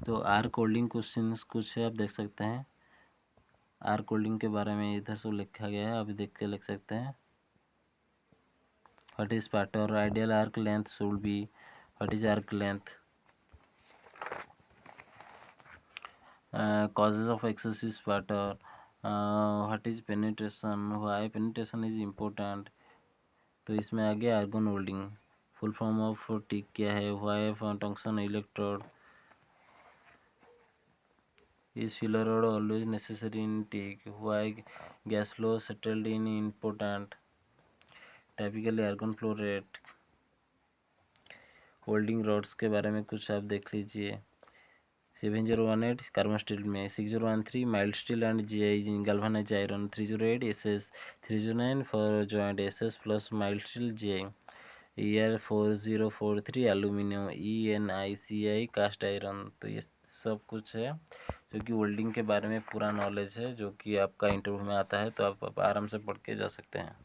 तो arc welding questions कुछ है, आप देख सकते हैं। आर्क वेल्डिंग के बारे में इधर से लिखा गया है, अभी देख के लिख सकते हैं। What is spatter, ideal arc length should be, what is arc length, causes of excessive sputter, what is penetration, why penetration is important। तो इसमें आगे argon welding, full form of TIG क्या है, why tungsten electrode, is filler rod always necessary in TIG, why gas flow settled in important, typically argon flow rate. Welding rods के बारे में कुछ आप देख लीजिए। 7018 कार्बन स्टील में, 6013 mild steel and GI galvanised iron, 308 SS, 309 for joint SS plus mild steel GI, ER 4043 aluminium, ENICI cast iron. तो ये सब कुछ है जो कि वेल्डिंग के बारे में पूरा नॉलेज है, जो कि आपका इंटरव्यू में आता है, तो आप आराम से पढ़ के जा सकते हैं।